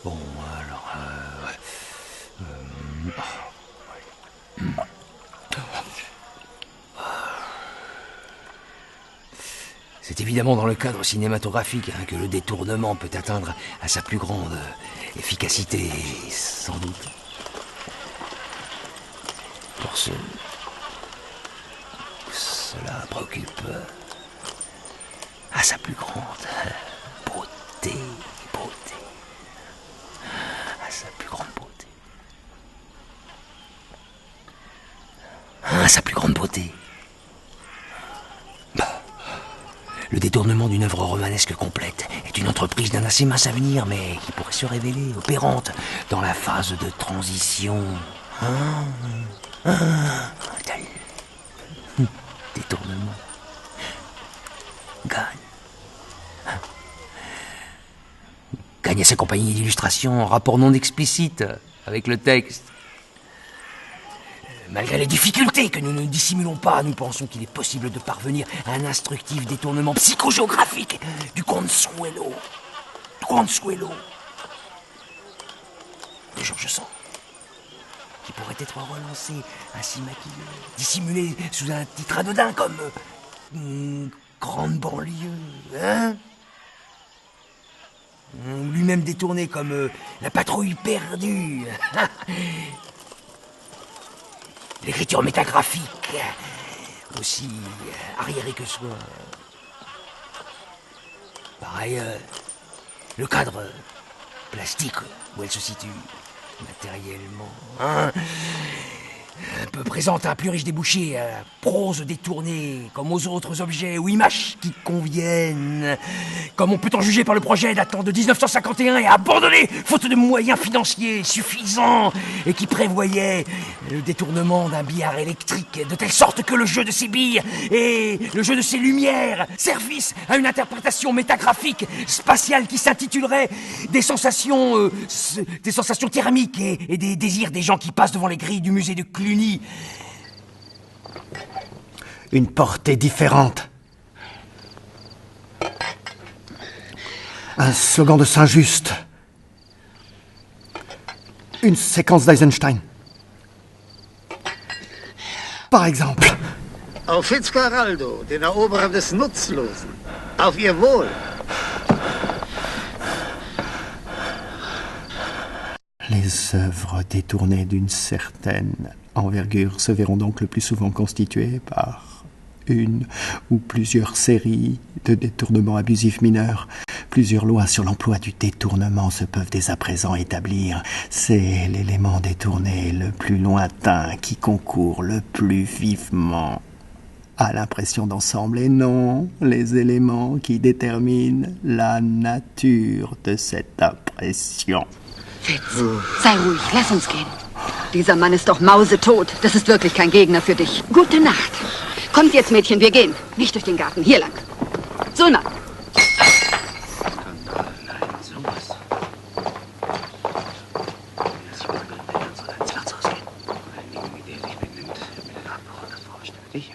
Bon, alors... C'est évidemment dans le cadre cinématographique que le détournement peut atteindre à sa plus grande efficacité, sans doute. Pour cela préoccupe à sa plus grande beauté, à sa plus grande beauté. À sa plus grande beauté. Le détournement d'une œuvre romanesque complète est une entreprise d'un assez mince avenir, mais qui pourrait se révéler opérante dans la phase de transition. Détournement. Gagne à sa compagnie d'illustration en rapport non explicite avec le texte. Malgré les difficultés que nous ne dissimulons pas, nous pensons qu'il est possible de parvenir à un instructif détournement psychogéographique du Consuelo. De George Sand, qui pourrait être relancé, ainsi maquillé, dissimulé sous un titre anodin comme Grande banlieue, hein? Ou lui-même détourné comme La patrouille perdue. L'écriture métagraphique, aussi arriérée que soit. Pareil, le cadre plastique où elle se situe matériellement, hein, peu présente un plus riche débouché à la prose détournée, comme aux autres objets ou images qui conviennent, comme on peut en juger par le projet datant de 1951 et abandonné faute de moyens financiers suffisants, et qui prévoyait le détournement d'un billard électrique de telle sorte que le jeu de ses billes et le jeu de ses lumières servissent à une interprétation métagraphique spatiale qui s'intitulerait des sensations thermiques et des désirs des gens qui passent devant les grilles du musée de Cluny. Une portée différente. Un slogan de Saint-Just. Une séquence d'Eisenstein. Par exemple. Auf Fitzcarraldo, den Eroberer des Nutzlosen. Auf ihr Wohl. Les œuvres détournées d'une certaine envergure se verront donc le plus souvent constituées par une ou plusieurs séries de détournements abusifs mineurs. Plusieurs lois sur l'emploi du détournement se peuvent dès à présent établir. C'est l'élément détourné le plus lointain qui concourt le plus vivement à l'impression d'ensemble et non les éléments qui déterminent la nature de cette impression. Fitz, sei ruhig, lass uns gehen. Dieser Mann ist doch mausetot. Das ist wirklich kein Gegner für dich. Gute Nacht. Kommt jetzt, Mädchen, wir gehen. Nicht durch den Garten, hier lang. Sulma. Ich